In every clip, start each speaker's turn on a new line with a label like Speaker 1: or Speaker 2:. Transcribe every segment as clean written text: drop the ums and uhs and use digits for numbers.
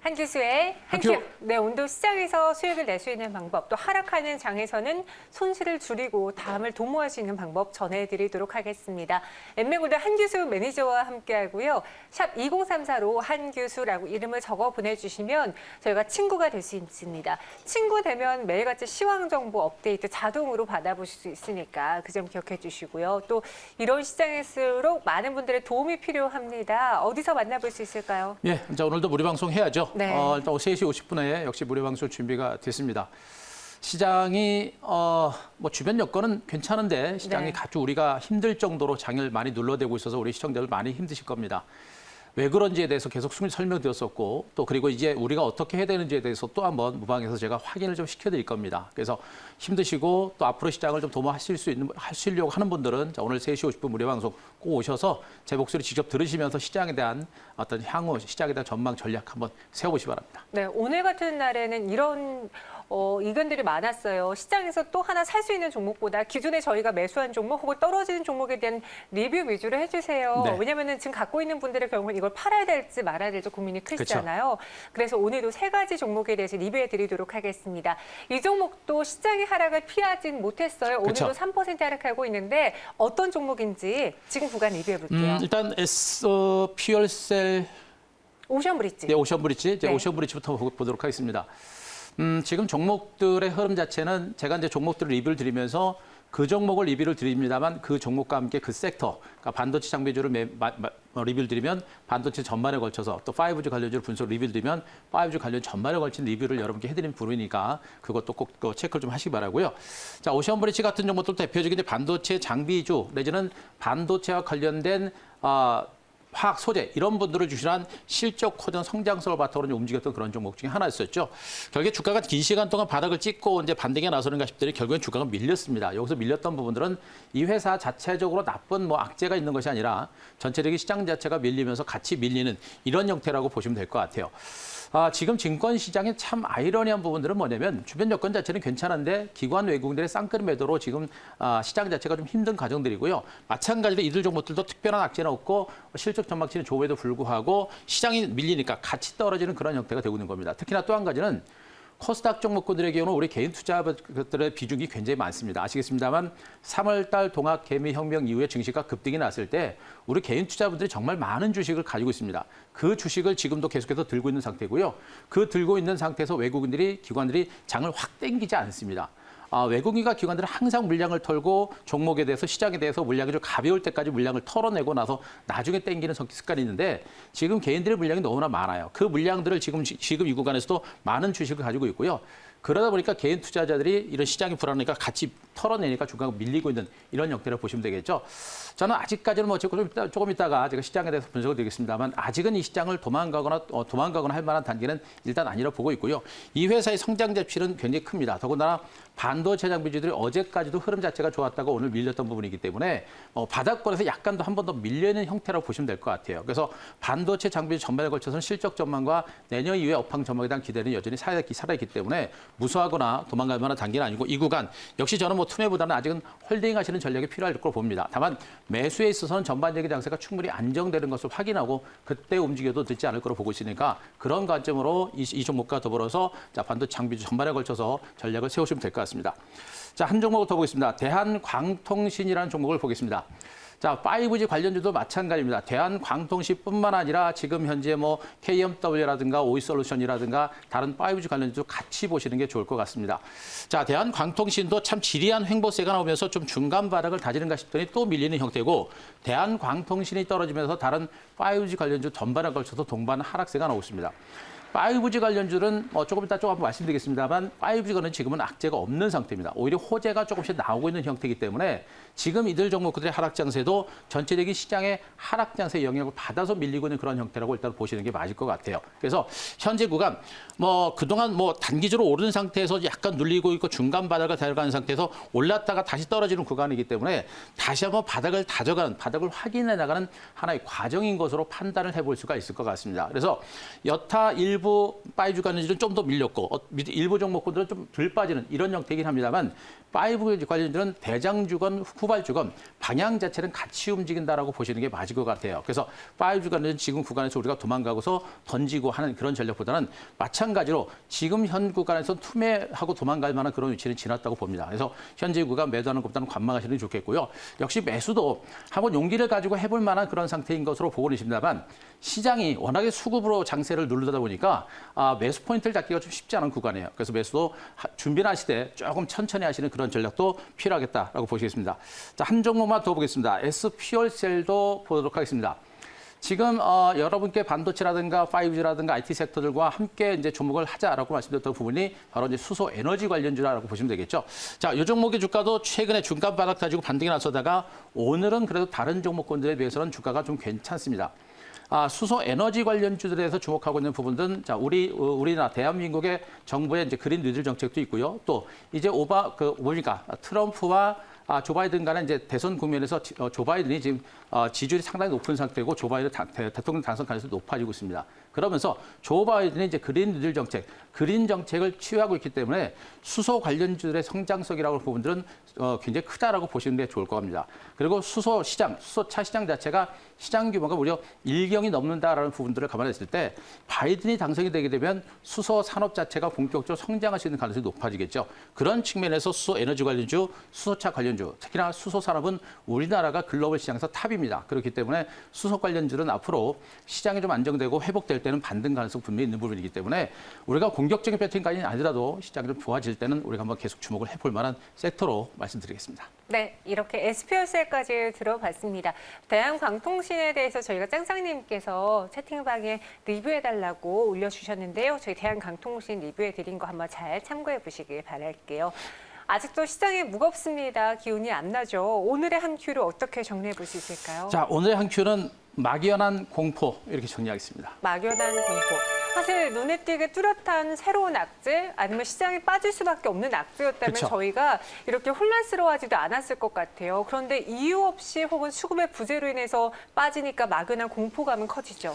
Speaker 1: 한기수의 한큐. 네, 오늘도 시장에서 수익을 낼 수 있는 방법, 또 하락하는 장에서는 손실을 줄이고 다음을 도모할 수 있는 방법 전해드리도록 하겠습니다. 엠맥골드 한기수 매니저와 함께하고요. 샵 2034로 한기수라고 이름을 적어 보내주시면 저희가 친구가 될 수 있습니다. 친구 되면 매일같이 시황 정보 업데이트 자동으로 받아보실 수 있으니까 그 점 기억해 주시고요. 또 이런 시장일수록 많은 분들의 도움이 필요합니다. 어디서 만나볼 수 있을까요?
Speaker 2: 예, 자, 오늘도 무료 방송 해야죠.
Speaker 1: 네.
Speaker 2: 일단 3시 50분에 역시 무료 방송 준비가 됐습니다. 시장이 뭐 주변 여건은 괜찮은데 시장이
Speaker 1: 네.
Speaker 2: 아주 우리가 힘들 정도로 장을 많이 눌러대고 있어서 우리 시청자들 많이 힘드실 겁니다. 왜 그런지에 대해서 계속 설명드렸었고 또 그리고 이제 우리가 어떻게 해야 되는지에 대해서 또 한번 무방에서 제가 확인을 좀 시켜드릴 겁니다. 그래서 힘드시고 또 앞으로 시장을 좀 하시려고 하는 분들은 자, 오늘 3시 50분 무료 방송 꼭 오셔서 제 목소리 직접 들으시면서 시장에 대한 어떤 향후 시장에 대한 전망 전략 한번 세워보시기 바랍니다.
Speaker 1: 네, 오늘 같은 날에는 이런 의견들이 많았어요. 시장에서 또 하나 살 수 있는 종목보다 기존에 저희가 매수한 종목 혹은 떨어지는 종목에 대한 리뷰 위주로 해주세요.
Speaker 2: 네.
Speaker 1: 왜냐하면 지금 갖고 있는 분들의 경우는 이걸 팔아야 될지 말아야 될지 고민이 크시잖아요. 그래서 오늘도 3가지 종목에 대해서 리뷰해 드리도록 하겠습니다. 이 종목도 시장의 하락을 피하진 못했어요. 오늘도
Speaker 2: 그쵸.
Speaker 1: 3% 하락하고 있는데 어떤 종목인지 지금 구간 리뷰해 볼게요.
Speaker 2: 일단 퓨얼셀
Speaker 1: 오션브리지.
Speaker 2: 네, 오션브리지.
Speaker 1: 네.
Speaker 2: 오션브리지부터 보도록 하겠습니다. 지금 종목들의 흐름 자체는 제가 이제 종목들을 리뷰를 드리면서 그 종목을 리뷰를 드립니다만 그 종목과 함께 그 섹터, 그러니까 반도체 장비주를 리뷰를 드리면 반도체 전반에 걸쳐서 또 5G 관련주를 분석 리뷰를 드리면 5G 관련 전반에 걸친 리뷰를 여러분께 해드리는 부분이니까 그것도 꼭 체크를 좀 하시기 바라고요. 자, 오션브리지 같은 종목도 대표적인 이제 반도체 장비주 내지는 반도체와 관련된 화학 소재 이런 분들을 주시한 실적 코든 성장성을 바탕으로 움직였던 그런 종목 중에 하나였었죠. 결국에 주가가 긴 시간 동안 바닥을 찍고 이제 반등에 나서는가 싶더니 결국엔 주가가 밀렸습니다. 여기서 밀렸던 부분들은 이 회사 자체적으로 나쁜 악재가 있는 것이 아니라 전체적인 시장 자체가 밀리면서 같이 밀리는 이런 형태라고 보시면 될 것 같아요. 지금 증권 시장의 참 아이러니한 부분들은 뭐냐면 주변 여건 자체는 괜찮은데 기관 외국인들의 쌍끌이 매도로 지금 시장 자체가 좀 힘든 과정들이고요. 마찬가지로 이들 종목들도 특별한 악재는 없고 실적 전망치는 좋음에도 불구하고 시장이 밀리니까 같이 떨어지는 그런 형태가 되고 있는 겁니다. 특히나 또 한 가지는 코스닥 종목군들의 경우는 우리 개인 투자들의 비중이 굉장히 많습니다. 아시겠습니다만 3월 달 동학 개미혁명 이후에 증시가 급등이 났을 때 우리 개인 투자분들이 정말 많은 주식을 가지고 있습니다. 그 주식을 지금도 계속해서 들고 있는 상태고요. 그 들고 있는 상태에서 외국인들이 기관들이 장을 확 땡기지 않습니다. 외국인과 기관들은 항상 물량을 털고 종목에 대해서 시장에 대해서 물량이 좀 가벼울 때까지 물량을 털어내고 나서 나중에 땡기는 습관이 있는데 지금 개인들의 물량이 너무나 많아요. 그 물량들을 지금 이 구간에서도 많은 주식을 가지고 있고요. 그러다 보니까 개인 투자자들이 이런 시장이 불안하니까 같이 털어내니까 주가가 밀리고 있는 이런 형태를 보시면 되겠죠. 저는 아직까지는 조금 있다가 제가 시장에 대해서 분석을 드리겠습니다만 아직은 이 시장을 도망가거나 할 만한 단계는 일단 아니라 보고 있고요. 이 회사의 성장 자체는 굉장히 큽니다. 더군다나 반도체 장비주들이 어제까지도 흐름 자체가 좋았다가 오늘 밀렸던 부분이기 때문에 바닥권에서 약간 더 한 번 더 밀려있는 형태라고 보시면 될 것 같아요. 그래서 반도체 장비주 전반에 걸쳐서는 실적 전망과 내년 이후의 업황 전망에 대한 기대는 여전히 살아있기 때문에 무서워하거나 도망갈 만한 단계는 아니고 이 구간 역시 저는 투매보다는 아직은 홀딩하시는 전략이 필요할 거로 봅니다. 다만 매수에 있어서는 전반적인 장세가 충분히 안정되는 것을 확인하고 그때 움직여도 늦지 않을 거로 보고 있으니까 그런 관점으로 이 종목과 더불어서 자, 반도체 장비주 전반에 걸쳐서 전략을 세우시면 될 것 같습니다. 자, 한 종목을 더 보겠습니다. 대한광통신이라는 종목을 보겠습니다. 자, 5G 관련주도 마찬가지입니다. 대한광통신뿐만 아니라 지금 현재 KMW라든가 오이솔루션이라든가 다른 5G 관련주도 같이 보시는 게 좋을 것 같습니다. 자, 대한광통신도 참 지리한 횡보세가 나오면서 좀 중간 바닥을 다지는가 싶더니 또 밀리는 형태고 대한광통신이 떨어지면서 다른 5G 관련주 전반에 걸쳐서 동반 하락세가 나오고 있습니다. 5G 관련주는 조금 이따 조금 말씀드리겠습니다만 5G는 지금은 악재가 없는 상태입니다. 오히려 호재가 조금씩 나오고 있는 형태이기 때문에 지금 이들 종목들의 하락 장세도 전체적인 시장의 하락 장세의 영향을 받아서 밀리고 있는 그런 형태라고 일단 보시는 게 맞을 것 같아요. 그래서 현재 구간 그동안 단기적으로 오른 상태에서 약간 눌리고 있고 중간 바닥을 달려가는 상태에서 올랐다가 다시 떨어지는 구간이기 때문에 다시 한번 바닥을 다져가는 바닥을 확인해 나가는 하나의 과정인 것으로 판단을 해볼 수가 있을 것 같습니다. 그래서 여타 일부 일부 파이브 관련주는 좀 더 밀렸고 일부 종목군들은 좀 덜 빠지는 이런 형태이긴 합니다만 파이브 관련주는 대장주건 후발주건 방향 자체는 같이 움직인다라고 보시는 게 맞을 것 같아요. 그래서 파이브 관련주는 지금 구간에서 우리가 도망가고서 던지고 하는 그런 전략보다는 마찬가지로 지금 현 구간에서 투매하고 도망갈 만한 그런 위치는 지났다고 봅니다. 그래서 현재 구간 매도하는 것보다는 관망하시는 게 좋겠고요. 역시 매수도 한번 용기를 가지고 해볼 만한 그런 상태인 것으로 보고는 있습니다만 시장이 워낙에 수급으로 장세를 누르다 보니까 매수 포인트를 잡기가 좀 쉽지 않은 구간이에요. 그래서 매수도 준비를 하시되 조금 천천히 하시는 그런 전략도 필요하겠다라고 보시겠습니다. 자, 한 종목만 더 보겠습니다. SPol셀도 보도록 하겠습니다. 지금 여러분께 반도체라든가 5G라든가 IT 섹터들과 함께 이제 주목을 하자라고 말씀드렸던 부분이 바로 이제 수소 에너지 관련주라고 보시면 되겠죠. 자, 이 종목의 주가도 최근에 중간 바닥 다지고 반등이 나서다가 오늘은 그래도 다른 종목군들에 비해서는 주가가 좀 괜찮습니다. 수소 에너지 관련주들에서 주목하고 있는 부분들은 자, 우리나라 대한민국의 정부의 이제 그린 뉴딜 정책도 있고요. 또 이제 트럼프와 조 바이든 간의 이제 대선 국면에서 조 바이든이 지금 지지율이 상당히 높은 상태고 조 바이든 대통령 당선 가능성이 높아지고 있습니다. 그러면서 조 바이든이 이제 그린 뉴딜 정책, 그린 정책을 취하고 있기 때문에 수소 관련주들의 성장성이라고 하는 부분들은 굉장히 크다라고 보시는 게 좋을 것 같습니다. 그리고 수소 시장, 수소차 시장 자체가 시장 규모가 무려 1경이 넘는다라는 부분들을 감안했을 때 바이든이 당선이 되게 되면 수소 산업 자체가 본격적으로 성장할 수 있는 가능성이 높아지겠죠. 그런 측면에서 수소 에너지 관련주, 수소차 관련주, 특히나 수소 산업은 우리나라가 글로벌 시장에서 탑입니다. 그렇기 때문에 수소 관련주는 앞으로 시장이 좀 안정되고 회복될 때는 반등 가능성 분명히 있는 부분이기 때문에 우리가 공격적인 패턴까지는 아니라도 시장이 좀 좋아질 때는 우리가 한번 계속 주목을 해볼 만한 섹터로 말씀드리겠습니다.
Speaker 1: 네, 이렇게 SPol셀까지 들어봤습니다. 대한광통신에 대해서 저희가 짱짱님께서 채팅방에 리뷰해달라고 올려주셨는데요. 저희 대한광통신 리뷰해드린 거 한번 잘 참고해 보시길 바랄게요. 아직도 시장이 무겁습니다. 기운이 안 나죠. 오늘의 한 큐를 어떻게 정리해 볼 수 있을까요?
Speaker 2: 자, 오늘의 한 큐는 막연한 공포 이렇게 정리하겠습니다.
Speaker 1: 막연한 공포. 사실 눈에 띄게 뚜렷한 새로운 악재 아니면 시장이 빠질 수밖에 없는 악재였다면
Speaker 2: 그쵸.
Speaker 1: 저희가 이렇게 혼란스러워하지도 않았을 것 같아요. 그런데 이유 없이 혹은 수급의 부재로 인해서 빠지니까 막연한 공포감은 커지죠.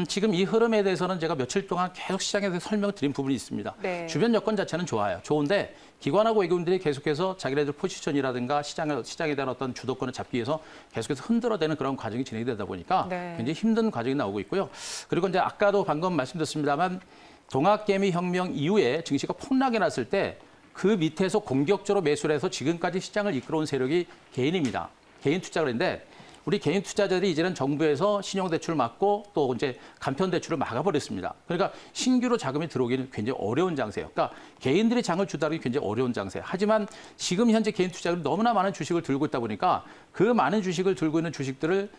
Speaker 2: 지금 이 흐름에 대해서는 제가 며칠 동안 계속 시장에 대해서 설명드린 부분이 있습니다.
Speaker 1: 네.
Speaker 2: 주변 여건 자체는 좋아요. 좋은데 기관하고 외국인들이 계속해서 자기네들 포지션이라든가 시장에 대한 어떤 주도권을 잡기 위해서 계속해서 흔들어대는 그런 과정이 진행이 되다 보니까
Speaker 1: 네.
Speaker 2: 굉장히 힘든 과정이 나오고 있고요. 그리고 이제 아까도 방금 말씀드렸습니다만 동학개미 혁명 이후에 증시가 폭락이 났을 때 그 밑에서 공격적으로 매수를 해서 지금까지 시장을 이끌어온 세력이 개인입니다. 개인 투자를 했는데 우리 개인 투자자들이 이제는 정부에서 신용대출을 막고 또 이제 간편대출을 막아버렸습니다. 그러니까 신규로 자금이 들어오기는 굉장히 어려운 장세예요. 그러니까 개인들이 장을 주다르기 굉장히 어려운 장세. 하지만 지금 현재 개인 투자자들이 너무나 많은 주식을 들고 있다 보니까 그 많은 주식을 들고 있는 주식들을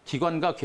Speaker 2: 기관과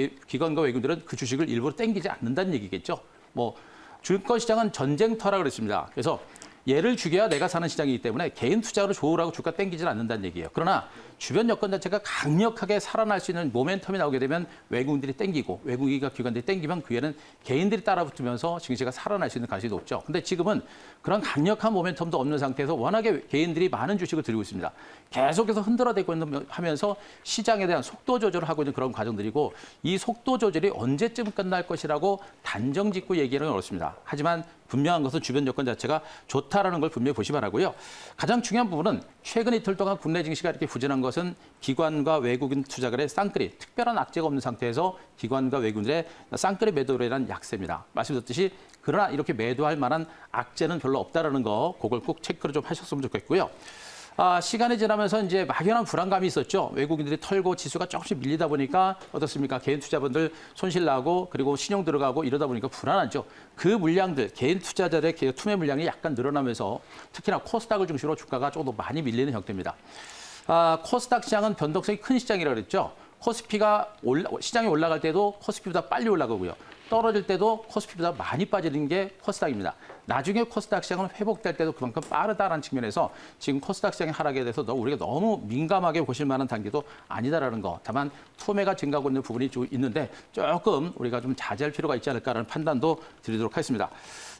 Speaker 2: 외국인들은 그 주식을 일부러 땡기지 않는다는 얘기겠죠. 뭐 주식시장은 전쟁터라 그랬습니다. 그래서 얘를 죽여야 내가 사는 시장이기 때문에 개인 투자로 좋으라고 주가 땡기지는 않는다는 얘기예요. 그러나 주변 여건 자체가 강력하게 살아날 수 있는 모멘텀이 나오게 되면 외국인들이 땡기고 외국인과 기관들이 땡기면 그 위에는 개인들이 따라붙으면서 증시가 살아날 수 있는 가능성이 높죠. 근데 지금은 그런 강력한 모멘텀도 없는 상태에서 워낙에 개인들이 많은 주식을 들고 있습니다. 계속해서 흔들어대고 하면서 시장에 대한 속도 조절을 하고 있는 그런 과정들이고 이 속도 조절이 언제쯤 끝날 것이라고 단정 짓고 얘기하는 건 어렵습니다. 하지만 분명한 것은 주변 여건 자체가 좋다라는 걸 분명히 보시 바라고요. 가장 중요한 부분은 최근 이틀 동안 국내 증시가 이렇게 부진한 것은 기관과 외국인 투자가의 쌍끌이 특별한 악재가 없는 상태에서 기관과 외국인들의 쌍끌이 매도로 인한 약세입니다. 말씀드렸듯이 그러나 이렇게 매도할 만한 악재는 별로 없다라는 거 그걸 꼭 체크를 좀 하셨으면 좋겠고요. 시간이 지나면서 이제 막연한 불안감이 있었죠. 외국인들이 털고 지수가 조금씩 밀리다 보니까 어떻습니까? 개인 투자분들 손실 나고 그리고 신용 들어가고 이러다 보니까 불안하죠. 그 물량들, 개인 투자자들의 투매 물량이 약간 늘어나면서 특히나 코스닥을 중심으로 주가가 조금 더 많이 밀리는 형태입니다. 코스닥 시장은 변동성이 큰 시장이라고 그랬죠. 코스피가 시장이 올라갈 때도 코스피보다 빨리 올라가고요. 떨어질 때도 코스피보다 많이 빠지는 게 코스닥입니다. 나중에 코스닥 시장은 회복될 때도 그만큼 빠르다라는 측면에서 지금 코스닥 시장의 하락에 대해서 우리가 너무 민감하게 보실 만한 단계도 아니다라는 거. 다만 투매가 증가하고 있는 부분이 좀 있는데 조금 우리가 좀 자제할 필요가 있지 않을까라는 판단도 드리도록 하겠습니다.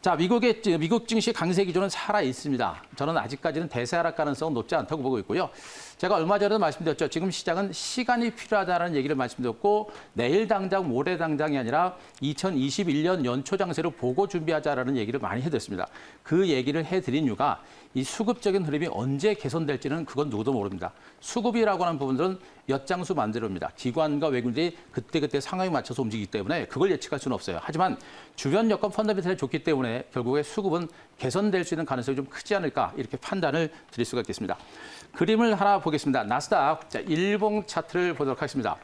Speaker 2: 자, 미국 증시 강세 기조는 살아 있습니다. 저는 아직까지는 대세 하락 가능성은 높지 않다고 보고 있고요. 제가 얼마 전에도 말씀드렸죠. 지금 시장은 시간이 필요하다는 얘기를 말씀드렸고 내일 당장, 모레 당장이 아니라 2021년 연초 장세로 보고 준비하자라는 얘기를 많이 해드렸습니다. 그 얘기를 해드린 이유가 이 수급적인 흐름이 언제 개선될지는 그건 누구도 모릅니다. 수급이라고 하는 부분들은 엿장수 만들어옵니다. 기관과 외국인들이 그때그때 상황에 맞춰서 움직이기 때문에 그걸 예측할 수는 없어요. 하지만 주변 여건 펀더멘털이 좋기 때문에 결국에 수급은 개선될 수 있는 가능성이 좀 크지 않을까 이렇게 판단을 드릴 수가 있겠습니다. 그림을 하나 보겠습니다. 나스닥 일봉 차트를 보도록 하겠습니다.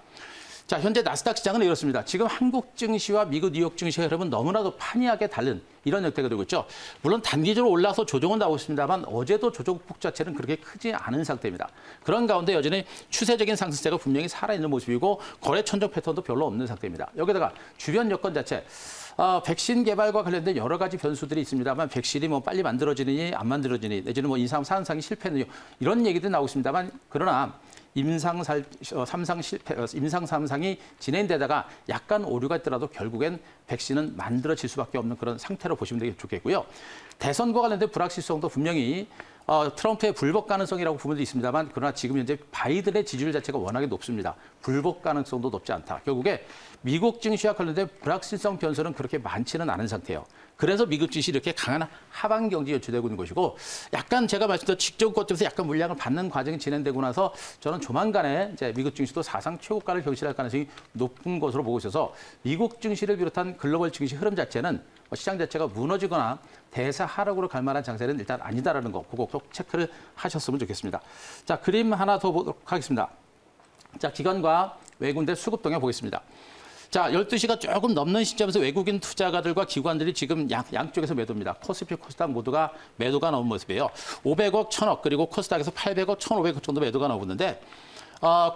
Speaker 2: 자, 현재 나스닥 시장은 이렇습니다. 지금 한국 증시와 미국 뉴욕 증시의 흐름은 너무나도 판이하게 다른 이런 형태가 되고 있죠. 물론 단기적으로 올라서 조정은 나오고 있습니다만 어제도 조정폭 자체는 그렇게 크지 않은 상태입니다. 그런 가운데 여전히 추세적인 상승세가 분명히 살아있는 모습이고 거래 천정 패턴도 별로 없는 상태입니다. 여기다가 주변 여건 자체 백신 개발과 관련된 여러 가지 변수들이 있습니다만 백신이 뭐 빨리 만들어지느니 안 만들어지니 내지는 뭐 사상이 실패느니 이런 얘기들이 나오고 있습니다만 그러나 임상 3상이 진행되다가 약간 오류가 있더라도 결국엔 백신은 만들어질 수밖에 없는 그런 상태로 보시면 되게 좋겠고요. 대선과 관련된 불확실성도 분명히 트럼프의 불복 가능성이라고 부분도 있습니다만 그러나 지금 현재 바이든의 지지율 자체가 워낙에 높습니다. 불복 가능성도 높지 않다. 결국에 미국 증시와 관련된 불확실성 변수는 그렇게 많지는 않은 상태예요. 그래서 미국 증시 이렇게 강한 하방 경제 연출되고 있는 것이고 약간 제가 말씀드린 직접 것들에서 약간 물량을 받는 과정이 진행되고 나서 저는 조만간에 이제 미국 증시도 사상 최고가를 경신할 가능성이 높은 것으로 보고 있어서 미국 증시를 비롯한 글로벌 증시 흐름 자체는 시장 자체가 무너지거나 대사 하락으로 갈 만한 장세는 일단 아니다라는 거 그거 꼭 체크를 하셨으면 좋겠습니다. 자, 그림 하나 더 보도록 하겠습니다. 자, 기관과 외국인들 수급 동향 보겠습니다. 자, 12시가 조금 넘는 시점에서 외국인 투자가들과 기관들이 지금 양쪽에서 매도입니다. 코스피, 코스닥 모두가 매도가 나온 모습이에요. 500억, 1000억, 그리고 코스닥에서 800억, 1500억 정도 매도가 나오고 있는데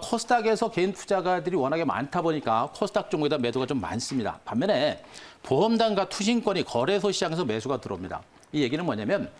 Speaker 2: 코스닥에서 개인 투자가들이 워낙에 많다 보니까 코스닥 종목에다 매도가 좀 많습니다. 반면에 보험단과 투신권이 거래소 시장에서 매수가 들어옵니다. 이 얘기는 뭐냐면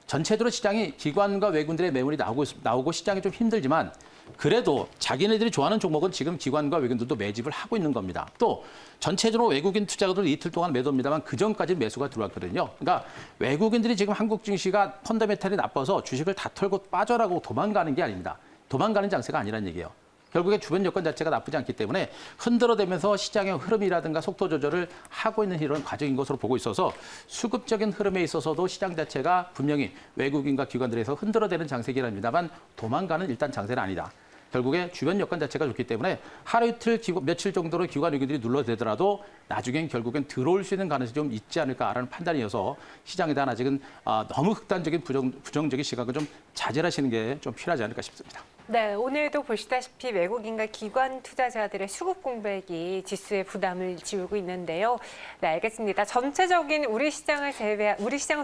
Speaker 2: 전체적으로 시장이 기관과 외국인들의 매물이 나오고 시장이 좀 힘들지만 그래도 자기네들이 좋아하는 종목은 지금 기관과 외국인들도 매집을 하고 있는 겁니다. 또 전체적으로 외국인 투자가들도 이틀 동안 매도입니다만 그전까지 매수가 들어왔거든요. 그러니까 외국인들이 지금 한국 증시가 펀더멘탈이 나빠서 주식을 다 털고 빠져라고 도망가는 게 아닙니다. 도망가는 장세가 아니라는 얘기예요. 결국에 주변 여건 자체가 나쁘지 않기 때문에 흔들어대면서 시장의 흐름이라든가 속도 조절을 하고 있는 이런 과정인 것으로 보고 있어서 수급적인 흐름에 있어서도 시장 자체가 분명히 외국인과 기관들에서 흔들어대는 장세기랍니다만 도망가는 일단 장세는 아니다. 결국에 주변 여건 자체가 좋기 때문에 하루 이틀 며칠 정도로 기관 외국인들이 눌러대더라도 나중엔 결국엔 들어올 수 있는 가능성이 좀 있지 않을까라는 판단이어서 시장에 대한 아직은 너무 극단적인 부정적인 시각을 좀 자제하시는 게 좀 필요하지 않을까 싶습니다.
Speaker 1: 네, 오늘도 보시다시피 외국인과 기관 투자자들의 수급 공백이 지수에 부담을 지우고 있는데요. 네, 알겠습니다. 전체적인 우리 시장을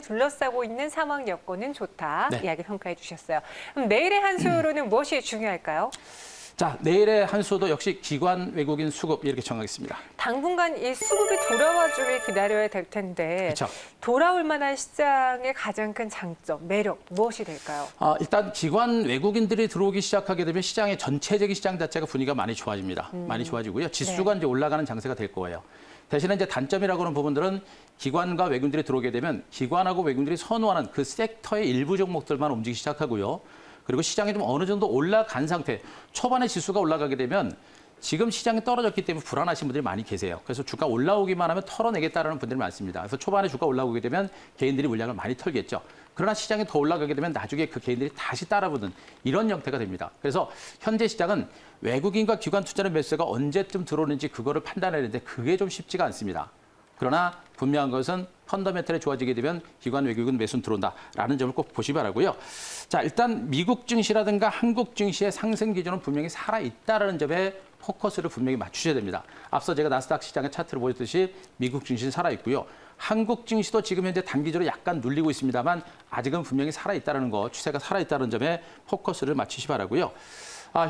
Speaker 1: 둘러싸고 있는 상황 여건은 좋다.
Speaker 2: 네.
Speaker 1: 이야기 평가해 주셨어요. 그럼 내일의 한 수로는 무엇이 중요할까요?
Speaker 2: 자, 내일의 한 수도 역시 기관 외국인 수급 이렇게 정하겠습니다.
Speaker 1: 당분간 이 수급이 돌아와 주길 기다려야 될 텐데
Speaker 2: 그렇죠.
Speaker 1: 돌아올 만한 시장의 가장 큰 장점, 매력 무엇이 될까요?
Speaker 2: 일단 기관 외국인들이 들어오기 시작하게 되면 시장의 전체적인 시장 자체가 분위기가 많이 좋아집니다. 많이 좋아지고요. 지수가 이제 올라가는 장세가 될 거예요. 대신에 이제 단점이라고 하는 부분들은 기관과 외국인들이 들어오게 되면 기관하고 외국인들이 선호하는 그 섹터의 일부 종목들만 움직이기 시작하고요. 그리고 시장이 좀 어느 정도 올라간 상태, 초반에 지수가 올라가게 되면 지금 시장이 떨어졌기 때문에 불안하신 분들이 많이 계세요. 그래서 주가 올라오기만 하면 털어내겠다라는 분들이 많습니다. 그래서 초반에 주가 올라오게 되면 개인들이 물량을 많이 털겠죠. 그러나 시장이 더 올라가게 되면 나중에 그 개인들이 다시 따라붙는 이런 형태가 됩니다. 그래서 현재 시장은 외국인과 기관 투자는 매수가 언제쯤 들어오는지 그거를 판단해야 되는데 그게 좀 쉽지가 않습니다. 그러나 분명한 것은 펀더멘털이 좋아지게 되면 기관 외국인 매수는 들어온다라는 점을 꼭 보시 바라고요. 자, 일단 미국 증시라든가 한국 증시의 상승 기조는 분명히 살아있다라는 점에 포커스를 분명히 맞추셔야 됩니다. 앞서 제가 나스닥 시장의 차트를 보였듯이 미국 증시는 살아있고요. 한국 증시도 지금 현재 단기적으로 약간 눌리고 있습니다만 아직은 분명히 살아있다는 거, 추세가 살아있다는 점에 포커스를 맞추시 바라고요.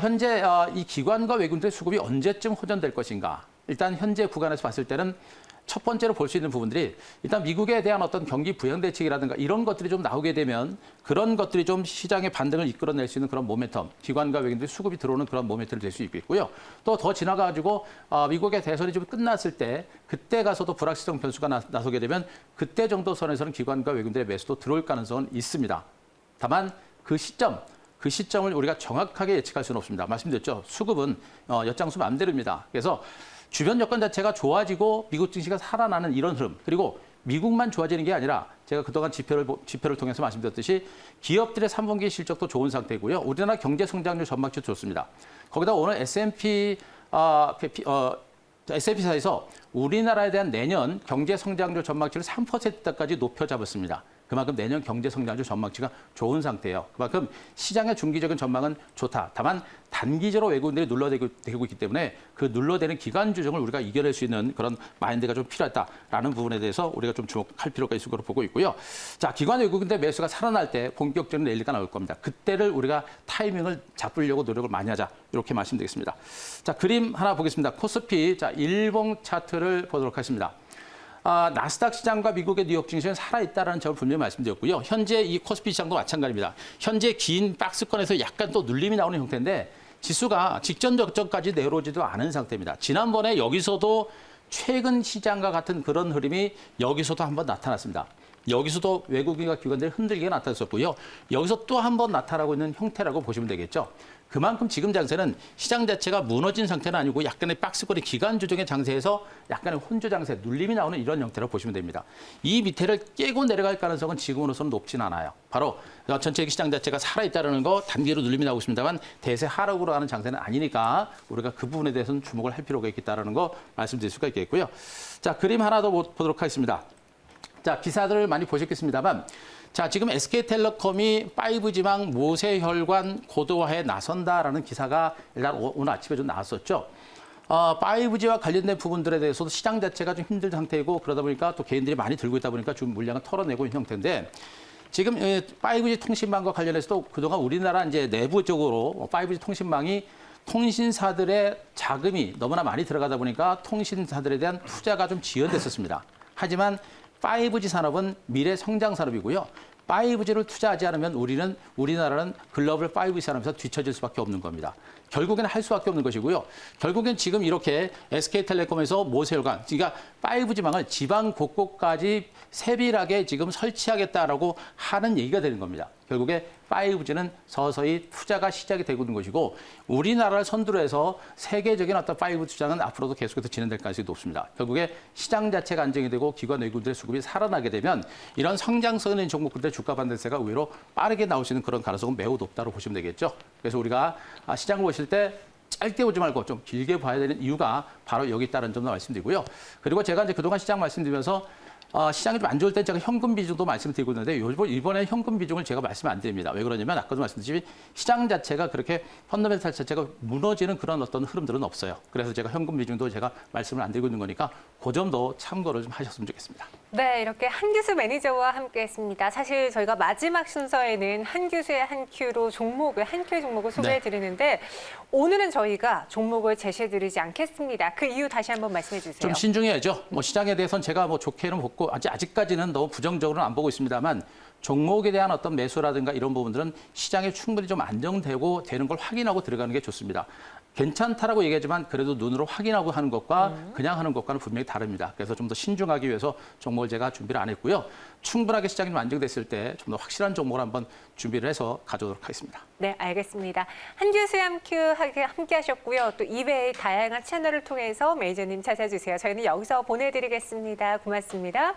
Speaker 2: 현재 이 기관과 외국인들의 수급이 언제쯤 호전될 것인가. 일단 현재 구간에서 봤을 때는 첫 번째로 볼 수 있는 부분들이 일단 미국에 대한 어떤 경기 부양 대책이라든가 이런 것들이 좀 나오게 되면 그런 것들이 좀 시장의 반등을 이끌어낼 수 있는 그런 모멘텀, 기관과 외국인들이 수급이 들어오는 그런 모멘텀이 될 수 있겠고요. 또 더 지나가지고 미국의 대선이 좀 끝났을 때 그때 가서도 불확실성 변수가 나서게 되면 그때 정도 선에서는 기관과 외국인들의 매수도 들어올 가능성은 있습니다. 다만 그 시점을 우리가 정확하게 예측할 수는 없습니다. 말씀드렸죠. 수급은 엿장수 맘대로입니다. 그래서 주변 여건 자체가 좋아지고 미국 증시가 살아나는 이런 흐름, 그리고 미국만 좋아지는 게 아니라 제가 그동안 지표를 통해서 말씀드렸듯이 기업들의 3분기 실적도 좋은 상태고요. 우리나라 경제 성장률 전망치도 좋습니다. 거기다 오늘 S&P사에서 우리나라에 대한 내년 경제 성장률 전망치를 3%까지 높여 잡았습니다. 그만큼 내년 경제 성장률 전망치가 좋은 상태예요. 그만큼 시장의 중기적인 전망은 좋다. 다만 단기적으로 외국인들이 눌러대고 있기 때문에 그 눌러대는 기간 조정을 우리가 이겨낼 수 있는 그런 마인드가 좀 필요하다라는 부분에 대해서 우리가 좀 주목할 필요가 있을 거로 보고 있고요. 자, 기관 외국인들 매수가 살아날 때 본격적인 랠리가 나올 겁니다. 그때를 우리가 타이밍을 잡으려고 노력을 많이 하자. 이렇게 말씀드리겠습니다. 자, 그림 하나 보겠습니다. 코스피, 자, 일봉 차트를 보도록 하겠습니다. 나스닥 시장과 미국의 뉴욕 증시는 살아있다는 점을 분명히 말씀드렸고요. 현재 이 코스피 시장도 마찬가지입니다. 현재 긴 박스권에서 약간 또 눌림이 나오는 형태인데 지수가 직전 저점까지 내려오지도 않은 상태입니다. 지난번에 여기서도 최근 시장과 같은 그런 흐름이 여기서도 한번 나타났습니다. 여기서도 외국인과 기관들이 흔들리게 나타났었고요. 여기서 또 한 번 나타나고 있는 형태라고 보시면 되겠죠. 그만큼 지금 장세는 시장 자체가 무너진 상태는 아니고 약간의 박스권의 기간 조정의 장세에서 약간의 혼조 장세, 눌림이 나오는 이런 형태로 보시면 됩니다. 이 밑에를 깨고 내려갈 가능성은 지금으로서는 높진 않아요. 바로 전체 시장 자체가 살아있다는 거 단기로 눌림이 나오고 있습니다만 대세 하락으로 가는 장세는 아니니까 우리가 그 부분에 대해서는 주목을 할 필요가 있겠다는 거 말씀드릴 수가 있겠고요. 자, 그림 하나 더 보도록 하겠습니다. 자, 기사들을 많이 보셨겠습니다만 자, 지금 SK텔레콤이 5G망 모세 혈관 고도화에 나선다라는 기사가 일단 오늘 아침에 좀 나왔었죠. 5G와 관련된 부분들에 대해서도 시장 자체가 좀 힘든 상태이고 그러다 보니까 또 개인들이 많이 들고 있다 보니까 좀 물량을 털어내고 있는 형태인데 지금 5G 통신망과 관련해서도 그동안 우리나라 이제 내부적으로 5G 통신망이 통신사들의 자금이 너무나 많이 들어가다 보니까 통신사들에 대한 투자가 좀 지연됐었습니다. 하지만 5G 산업은 미래 성장 산업이고요. 5G를 투자하지 않으면 우리나라는 글로벌 5G 산업에서 뒤처질 수밖에 없는 겁니다. 결국에는 할 수밖에 없는 것이고요. 결국엔 지금 이렇게 SK텔레콤에서 모세혈관, 그러니까 5G망을 지방 곳곳까지 세밀하게 지금 설치하겠다라고 하는 얘기가 되는 겁니다. 결국에 5G는 서서히 투자가 시작이 되고 있는 것이고 우리나라를 선두로 해서 세계적인 어떤 5G 투자는 앞으로도 계속해서 진행될 가능성이 높습니다. 결국에 시장 자체가 안정이 되고 기관 외국인들의 수급이 살아나게 되면 이런 성장성 있는 종목들의 주가 반등세가 의외로 빠르게 나올 수 있는 그런 가능성은 매우 높다고 보시면 되겠죠. 그래서 우리가 시장을 보실 때 짧게 보지 말고 좀 길게 봐야 되는 이유가 바로 여기 있다는 점도 말씀드리고요. 그리고 제가 이제 그동안 시장 말씀드리면서 시장이 좀 안 좋을 때 제가 현금 비중도 말씀드리고 있는데 이번에 현금 비중을 제가 말씀 안 드립니다. 왜 그러냐면 아까도 말씀드렸듯이 시장 자체가 그렇게 펀더멘탈 자체가 무너지는 그런 어떤 흐름들은 없어요. 그래서 제가 현금 비중도 제가 말씀을 안 드리고 있는 거니까 그 점도 참고를 좀 하셨으면 좋겠습니다.
Speaker 1: 네, 이렇게 한규수 매니저와 함께했습니다. 사실 저희가 마지막 순서에는 한규수의 한 큐로 한 큐의 종목을 소개해드리는데 오늘은 저희가 종목을 제시해드리지 않겠습니다. 그 이유 다시 한번 말씀해 주세요.
Speaker 2: 좀 신중해야죠. 시장에 대해서는 제가 좋게는 보고 아직까지는 너무 부정적으로는 안 보고 있습니다만 종목에 대한 어떤 매수라든가 이런 부분들은 시장에 충분히 좀 안정되고 되는 걸 확인하고 들어가는 게 좋습니다. 괜찮다라고 얘기하지만 그래도 눈으로 확인하고 하는 것과 그냥 하는 것과는 분명히 다릅니다. 그래서 좀 더 신중하기 위해서 종목을 제가 준비를 안 했고요. 충분하게 시장이 좀 안정됐을 때 좀 더 확실한 종목을 한번 준비를 해서 가져오도록 하겠습니다.
Speaker 1: 네, 알겠습니다. 한규수의 한큐 함께 하셨고요. 또 이외의 다양한 채널을 통해서 매니저님 찾아주세요. 저희는 여기서 보내드리겠습니다. 고맙습니다.